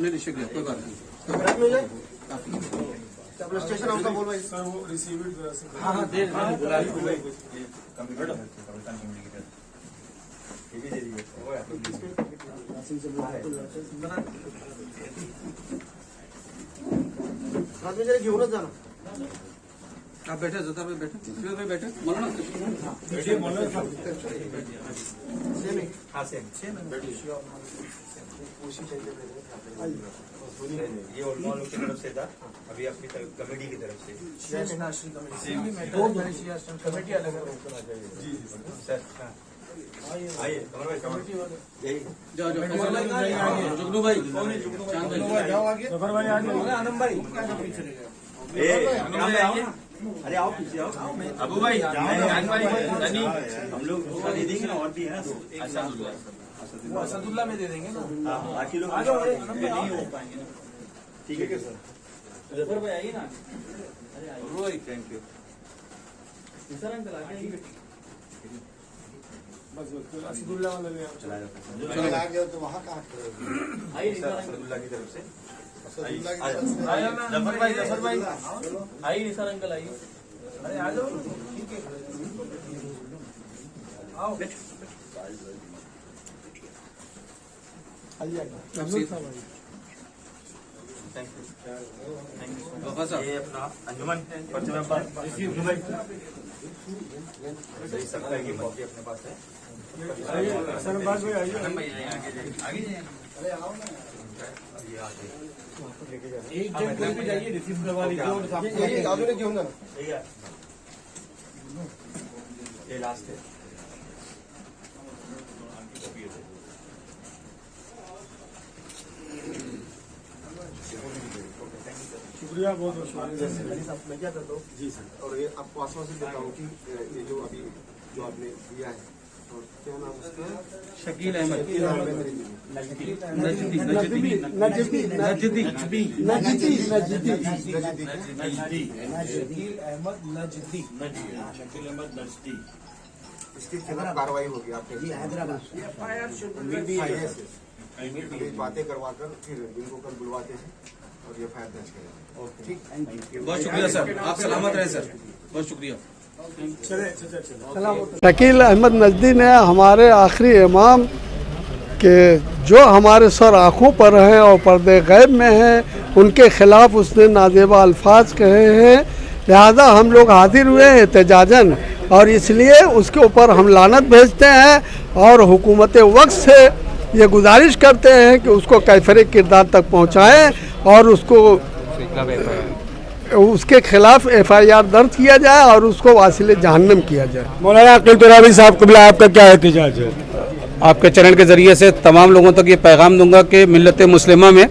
नहीं शुक्रिया, कोई बात नहीं। स्टेशन हाउस का बोल भाई सर वो रिसीव इट हाँ हाँ दे बुला ये भी दे दीजिए। रात में जरा घेऊनच जाना। आप बैठे जोता भाई बैठे फिर भाई बैठे मौलाना हाँ सेम ये उलमा लोग की तरफ से था, अभी अपनी कमेटी की तरफ से कमेटी अलग है सर। आइए कमर भाई, कमेटी यही जाओ जाओ जुगनू भाई चांद भाई जाओ आगे। जफर भाई आगे। आनंद भाई अरे आओ पीछे आओ। अबू भाई हम लोग उसका दे देंगे ना, और भी है ना दो। असदुल्ला में दे देंगे ना। हाँ बाकी लोग नहीं हो पाएंगे ना। ठीक है सर। जफर भाई आइए ना। रोई थैंक यू। सर अंकल आगे आइए। बस असदुल्ला वाला ले आओ। चला जाओ आ गया तो वहाँ कहाँ आइए सर असदुल्ला की तरफ से। जफर भाई आइए निसार अंकल आइए। अरे आ जाओ ठीक है आओ। थैंक यू वफा साहब ये अपना अंजुमन पर्चे में पास सही सकता है कि मौके अपने पास है। सर बात भाई आइए। भाई आगे जाइए आगे जाइए। अभी आ गए। एक जन कोई भी जाइए रिसीव करवा लीजिए। ये आगे ने घेऊन जाना। ठीक है ये लास्ट है। शुक्रिया बहुत बहुत शुक्रिया। मैं क्या करता हूँ जी सर, और ये आपको आश्वासन देता हूँ कि ये जो अभी जो आपने दिया है और क्या नाम उसका शकील अहमद नजदी नजदी इसके खिलाफ कार्रवाई होगी आपके हैदराबाद बातें करवा कर फिर इनको कल बुलवाते हैं और ये फायर दर्ज करेंगे। ठीक, बहुत शुक्रिया सर, आप सलामत रहे सर, बहुत शुक्रिया। शकील अहमद नजदी ने हमारे आखिरी इमाम के जो हमारे सर आँखों पर हैं और पर्दे गैब में हैं, उनके खिलाफ उसने नाजेबा अल्फाज कहे हैं। लिहाजा हम लोग हाजिर हुए हैं एहतजाजन, और इसलिए उसके ऊपर हम लानत भेजते हैं और हुकूमत वक्त से ये गुजारिश करते हैं कि उसको कैफरे किरदार तक पहुँचाएँ और उसके खिलाफ FIR दर्ज किया जाए और उसको वासिले जहन्नम किया जाए। मौलाना अकील तुराबी साहब क़िबला, आपका क्या एहतजाज है? आपके चैनल के ज़रिए से तमाम लोगों तक ये पैगाम दूंगा कि मिल्लत मुस्लिमा में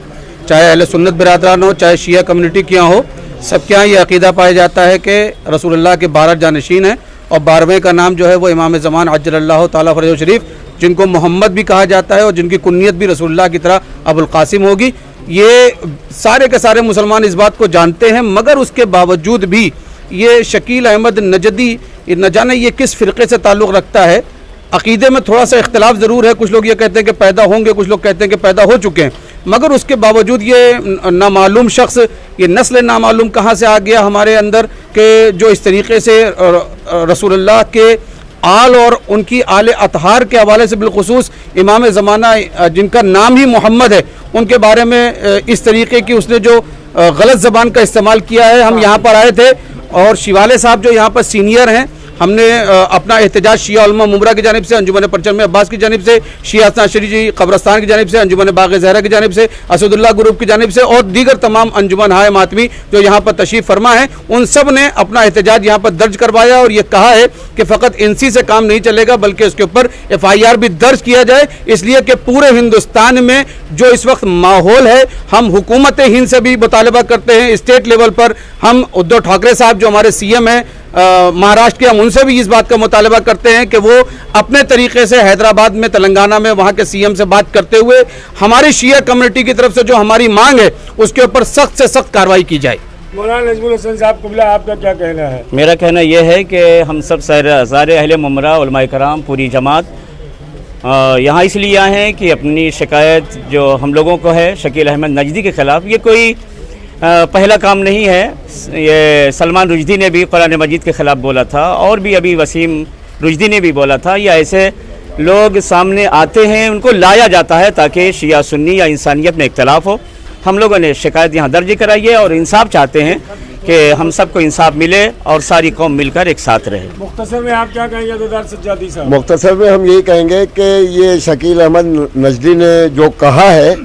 चाहे अहले सुन्नत बिरादरान हो, चाहे शिया कम्युनिटी के यहाँ हो, सबके यहाँ ये अक़ीदा पाया जाता है कि रसूलुल्लाह के 12 जानशीन हैं और 12वें का नाम जो है वो इमाम ज़मान अज्जलल्लाहु ताला फ़रजहु शरीफ, जिनको मोहम्मद भी कहा जाता है और जिनकी कुन्नियत भी रसूलुल्लाह की तरह अबुल कासिम होगी। ये सारे के सारे मुसलमान इस बात को जानते हैं, मगर उसके बावजूद भी ये शकील अहमद नजदी न जाने ये किस फ़िरक़े से ताल्लुक़ रखता है। अक़ीदे में थोड़ा सा इख्तिलाफ ज़रूर है, कुछ लोग ये कहते हैं कि पैदा होंगे, कुछ लोग कहते हैं कि पैदा हो चुके हैं, मगर उसके बावजूद ये नामालूम शख्स, ये नस्ल नामालूम कहाँ से आ गया हमारे अंदर कि जो इस तरीक़े से रसूलुल्लाह के आल और उनकी आले अतहार के हवाले से बिलखुसूस इमाम ज़माना जिनका नाम ही मोहम्मद है, उनके बारे में इस तरीके की उसने जो गलत ज़बान का इस्तेमाल किया है। हम यहाँ पर आए थे और शिवाले साहब जो यहाँ पर सीनियर हैं, हमने अपना एहतजाज शिया उलमा मुमरा की जानिब से, अंजुमन परचम अब्बास की जानिब से, शिया हसन अशरी जी कब्रस्तान की जानिब से, अंजुमन बाग़ ज़हरा की जानिब से, असदुल्ला ग्रुप की जानिब से और दीगर तमाम अंजुमन हाय मातमी जो यहाँ पर तशरीफ़ फरमा है, उन सब ने अपना एहतजाज यहाँ पर दर्ज करवाया और ये कहा है कि फ़कत इनसी से काम नहीं चलेगा बल्कि इसके ऊपर FIR भी दर्ज किया जाए, इसलिए कि पूरे हिंदुस्तान में जो इस वक्त माहौल है, हम हुकूमत हिंद से भी मुतालबा करते हैं, स्टेट लेवल पर हम उद्धव ठाकरे साहब जो हमारे CM हैं महाराष्ट्र के, हम उनसे भी इस बात का मुतालबा करते हैं कि वो अपने तरीके से हैदराबाद में, तेलंगाना में वहाँ के CM से बात करते हुए हमारी शिया कम्युनिटी की तरफ से जो हमारी मांग है उसके ऊपर सख्त से सख्त कार्रवाई की जाए। मौलाना नजमुल हसन साहब कुबला, आपका क्या कहना है? मेरा कहना यह है कि हम सब सारे अहले मुमरा उलमाए कराम पूरी जमात यहाँ इसलिए आए हैं कि अपनी शिकायत जो हम लोगों को है शकील अहमद नजदी के ख़िलाफ़, ये कोई पहला काम नहीं है। ये सलमान रुश्दी ने भी कुरान मजीद के ख़िलाफ़ बोला था और भी अभी वसीम रुश्दी ने भी बोला था। ये ऐसे लोग सामने आते हैं, उनको लाया जाता है ताकि शिया सुन्नी या इंसानियत में इख्तलाफ हो। हम लोगों ने शिकायत यहाँ दर्ज कराई है और इंसाफ चाहते हैं कि हम सबको इंसाफ मिले और सारी कौम मिलकर एक साथ रहे। मुख्तसर में आप क्या कहेंगे दरदार सज्जादी साहब? मुख्तसर में हम यही कहेंगे कि ये शकील अहमद नजदी ने जो कहा है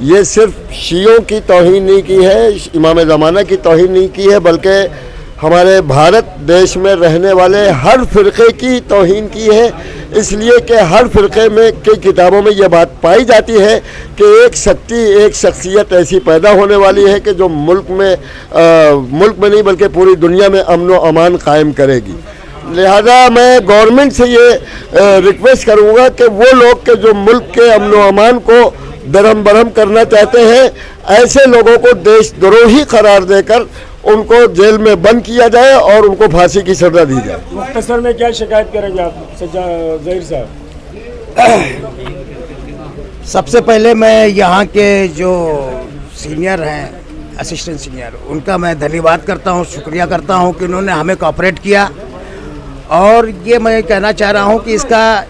ये सिर्फ शियों की तौहीन नहीं की है, इमाम ज़माना की तौहीन नहीं की है, बल्कि हमारे भारत देश में रहने वाले हर फ़िरक़े की तौहीन की है। इसलिए कि हर फ़िरक़े में की किताबों में यह बात पाई जाती है कि एक शख्सियत ऐसी पैदा होने वाली है कि जो मुल्क में नहीं बल्कि पूरी दुनिया में अमन व अमान कायम करेगी। लिहाजा मैं गवर्नमेंट से ये रिक्वेस्ट करूँगा कि वो लोग के जो मुल्क के अमन व अमान को दरहम बरहम करना चाहते हैं, ऐसे लोगों को देशद्रोही करार देकर उनको जेल में बंद किया जाए और उनको फांसी की सजा दी जाए। मुख्तसर में क्या शिकायत करेंगे आप ज़हीर साहब? सबसे पहले मैं यहाँ के जो सीनियर हैं, असिस्टेंट सीनियर, उनका मैं धन्यवाद करता हूँ, शुक्रिया करता हूँ कि उन्होंने हमें कोऑपरेट किया। और ये मैं कहना चाह रहा हूँ कि इसका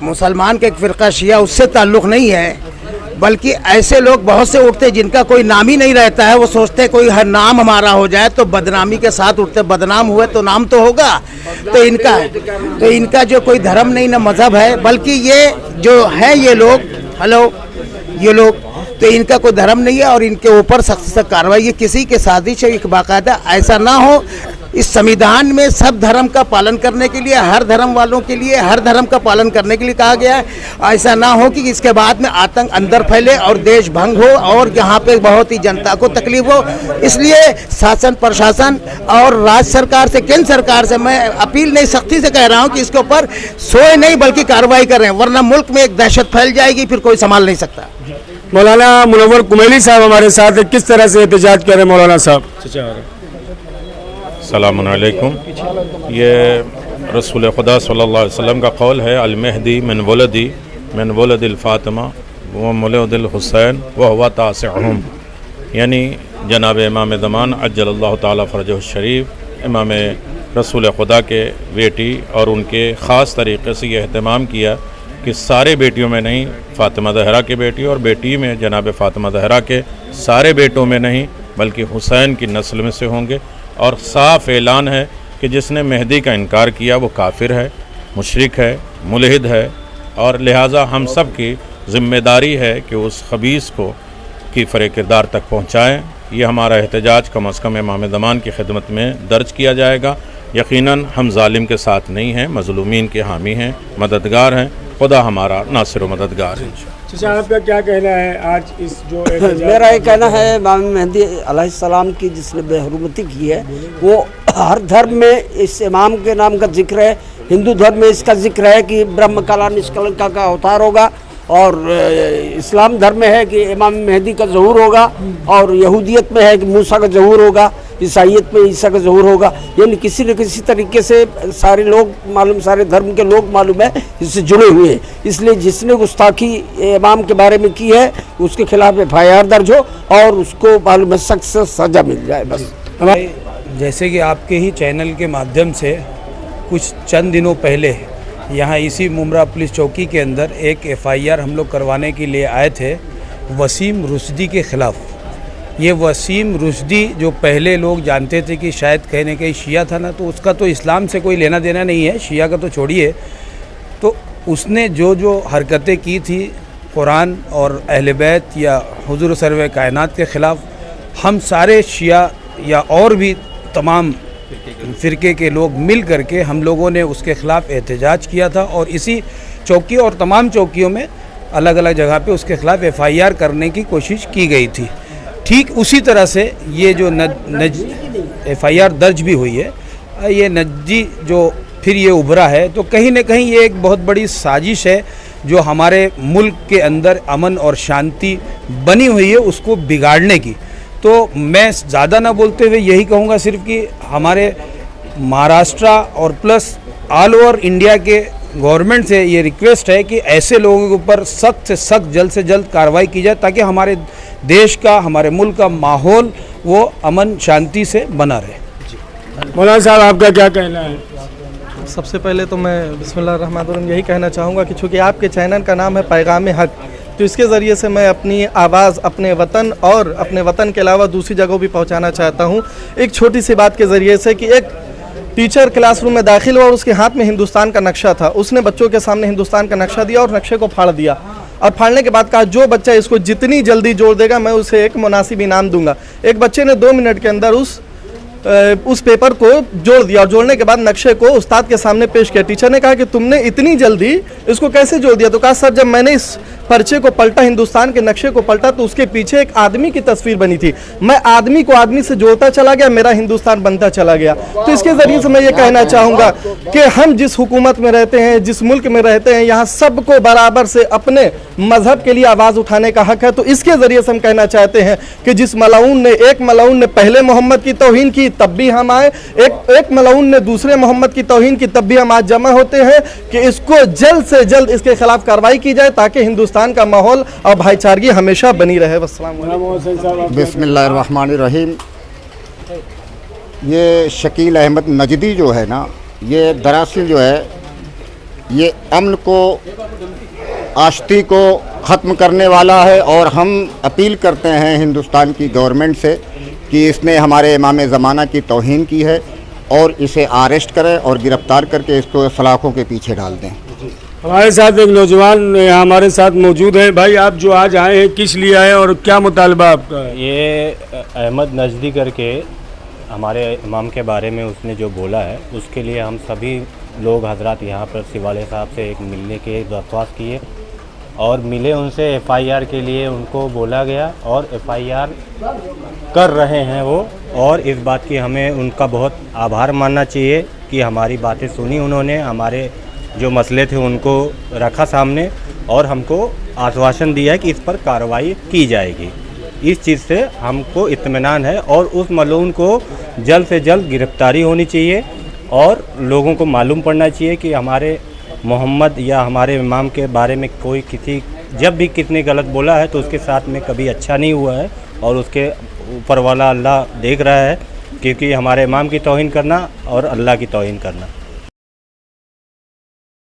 मुसलमान के एक फ़िरका शिया उससे ताल्लुक़ नहीं है, बल्कि ऐसे लोग बहुत से उठते जिनका कोई नाम ही नहीं रहता है। वो सोचते कोई हर नाम हमारा हो जाए तो बदनामी के साथ उठते, बदनाम हुए तो नाम तो होगा। तो इनका जो कोई धर्म नहीं ना मज़हब है, बल्कि ये जो है ये लोग तो इनका कोई धर्म नहीं है और इनके ऊपर सख्त से कार्रवाई, ये किसी के साजिश है, एक बाकायदा ऐसा ना हो। इस संविधान में सब धर्म का पालन करने के लिए, हर धर्म वालों के लिए हर धर्म का पालन करने के लिए कहा गया है। ऐसा ना हो कि इसके बाद में आतंक अंदर फैले और देश भंग हो और यहाँ पे बहुत ही जनता को तकलीफ हो। इसलिए शासन प्रशासन और राज्य सरकार से, केंद्र सरकार से मैं अपील नहीं, सख्ती से कह रहा हूँ कि इसके ऊपर सोए नहीं बल्कि कार्रवाई करें, वरना मुल्क में एक दहशत फैल जाएगी, फिर कोई संभाल नहीं सकता। मौलाना मुनव्वर कुमैली साहब हमारे साथ है, किस तरह से एहतजाज करें मौलाना साहब? अस्सलामु अलैकुम। ये रसूल खुदा सल्लल्लाहु अलैहि वसल्लम का कौल है, अल मेहदी मिन वलदिल फ़ातिमा व मुलदिल हुसैन व हुवा तासिअहुम, यानी जनाब इमाम ज़मान अज्जलल्लाहु ताला फ़रजहु शरीफ इमाम रसूल खुदा के बेटी, और उनके ख़ास तरीक़े से ये अहतमाम किया कि सारे बेटियों में नहीं, फ़ातिमा ज़हरा की बेटी और बेटी में जनाब फ़ातिमा ज़हरा के सारे बेटों में नहीं बल्कि हुसैन की नस्ल में से होंगे। और साफ़ ऐलान है कि जिसने मेहदी का इनकार किया वो काफिर है, मुशरिक है, मुलहिद है, और लिहाजा हम सब की ज़िम्मेदारी है कि उस खबीस को की फ़रे किरदार तक पहुँचाएँ। ये हमारा एहतजाज कम अज़ कम इमाम ज़मान की खिदमत में दर्ज किया जाएगा। यकीनन हम जालिम के साथ नहीं हैं, मज़लूमीन के हामी हैं, मददगार हैं। खुदा हमारा नासिर व मददगार है। चाचा आपका क्या कहना है आज इस जो मेरा ये कहना है, इमाम मेहदी अलैहिस्सलाम की जिसने बेहुरमती की है वो हर धर्म में इस इमाम के नाम का जिक्र है। हिंदू धर्म में इसका जिक्र है कि ब्रह्म कला निष्कलंका का अवतार होगा, और इस्लाम धर्म में है कि इमाम मेहदी का ज़हूर होगा, और यहूदियत में है कि मूसा का ज़हूर होगा, ईसाइयत में ईसा का ज़हूर होगा। यानी किसी न किसी तरीके से सारे लोग मालूम, सारे धर्म के लोग मालूम है इससे जुड़े हुए हैं। इसलिए जिसने गुस्ताखी इमाम के बारे में की है उसके खिलाफ FIR दर्ज हो और उसको मालूम है सख्त से सज़ा मिल जाए। बस जैसे कि आपके ही चैनल के माध्यम से कुछ चंद दिनों पहले यहाँ इसी मुमरा पुलिस चौकी के अंदर एक FIR हम लोग करवाने के लिए आए थे वसीम रुश्दी के ख़िलाफ़। ये वसीम रुश्दी जो पहले लोग जानते थे कि शायद कहीं न कहीं शिया था ना, तो उसका तो इस्लाम से कोई लेना देना नहीं है, शिया का तो छोड़िए। तो उसने जो हरकतें की थी कुरान और अहले बैत या हुज़ूर सरवर कायनात के ख़िलाफ़, हम सारे शिया या और भी तमाम फ़िरके के लोग मिल करके हम लोगों ने उसके ख़िलाफ़ एहतजाज किया था, और इसी चौकी और तमाम चौकियों में अलग अलग जगह पे उसके ख़िलाफ़ FIR करने की कोशिश की गई थी। ठीक उसी तरह से ये जो FIR दर्ज भी हुई है, ये नजदी जो फिर ये उभरा है, तो कहीं न कहीं ये एक बहुत बड़ी साजिश है जो हमारे मुल्क के अंदर अमन और शांति बनी हुई है उसको बिगाड़ने की। तो मैं ज़्यादा ना बोलते हुए यही कहूँगा सिर्फ कि हमारे महाराष्ट्र और प्लस ऑल ओवर इंडिया के गवर्नमेंट से ये रिक्वेस्ट है कि ऐसे लोगों के ऊपर सख्त से सख्त जल्द से जल्द कार्रवाई की जाए, ताकि हमारे देश का, हमारे मुल्क का माहौल वो अमन शांति से बना रहे। मौलाना साहब आपका क्या कहना है? सबसे पहले तो मैं बिस्मिल्लाहिर्रहमानिर्रहीम यही कहना चाहूँगा कि चूँकि आपके चैनल का नाम है पैगाम हक, तो इसके ज़रिए से मैं अपनी आवाज़ अपने वतन और अपने वतन के अलावा दूसरी जगहों भी पहुँचाना चाहता हूँ। एक छोटी सी बात के ज़रिए से कि एक टीचर क्लासरूम में दाखिल हुआ और उसके हाथ में हिंदुस्तान का नक्शा था। उसने बच्चों के सामने हिंदुस्तान का नक्शा दिया और नक्शे को फाड़ दिया, और फाड़ने के बाद कहा जो बच्चा इसको जितनी जल्दी जोड़ देगा मैं उसे एक मुनासिब इनाम दूंगा। एक बच्चे ने 2 मिनट के अंदर उस पेपर को जोड़ दिया, और जोड़ने के बाद नक्शे को उस्ताद के सामने पेश किया। टीचर ने कहा कि तुमने इतनी जल्दी इसको कैसे जोड़ दिया? तो कहा सर, जब मैंने इस पर्चे को पलटा, हिंदुस्तान के नक्शे को पलटा, तो उसके पीछे एक आदमी की तस्वीर बनी थी। मैं आदमी को आदमी से जोड़ता चला गया, मेरा हिंदुस्तान बनता चला गया। तो इसके ज़रिए से मैं ये कहना चाहूँगा कि हम जिस हुकूमत में रहते हैं, जिस मुल्क में रहते हैं, यहाँ सबको बराबर से अपने मजहब के लिए आवाज़ उठाने का हक है। तो इसके ज़रिए से हम कहना चाहते हैं कि जिस एक मलाउन ने पहले मोहम्मद की तौहीन की, तब भी हम आए, एक मलाउन ने दूसरे मोहम्मद की तौहीन की, तब भी हम आज जमा होते हैं कि इसको जल्द से जल्द इसके खिलाफ कार्रवाई की जाए, ताकि हिंदुस्तान का माहौल और भाईचारगी हमेशा बनी रहे। बिस्मिल्लाहिर्रहमानिर्रहीम। ये शकील अहमद नजदी जो है ना, ये दरअसल जो है ये अमन को, आश्ती को ख़त्म करने वाला है, और हम अपील करते हैं हिंदुस्तान की गवर्नमेंट से कि इसने हमारे इमाम ज़माना की तौहीन की है और इसे अरेस्ट करें और गिरफ़्तार करके इसको सलाखों के पीछे डाल दें। हमारे साथ एक नौजवान यहाँ हमारे साथ मौजूद हैं। भाई, आप जो आज आए हैं किस लिए आए और क्या मुतालबा आपका है? ये अहमद नजदी करके हमारे इमाम के बारे में उसने जो बोला है, उसके लिए हम सभी लोग हजरात यहाँ पर शिवाले साहब से एक मिलने के दरख्वास्त किए और मिले उनसे। FIR के लिए उनको बोला गया और FIR कर रहे हैं वो, और इस बात की हमें उनका बहुत आभार मानना चाहिए कि हमारी बातें सुनी उन्होंने, हमारे जो मसले थे उनको रखा सामने और हमको आश्वासन दिया है कि इस पर कार्रवाई की जाएगी। इस चीज़ से हमको इत्मीनान है, और उस मलून को जल्द से जल्द गिरफ्तारी होनी चाहिए और लोगों को मालूम पड़ना चाहिए कि हमारे मोहम्मद या हमारे इमाम के बारे में कोई जब भी किसी ने गलत बोला है तो उसके साथ में कभी अच्छा नहीं हुआ है, और उसके ऊपर वाला अल्लाह देख रहा है, क्योंकि हमारे इमाम की तौहीन करना और अल्लाह की तौहीन करना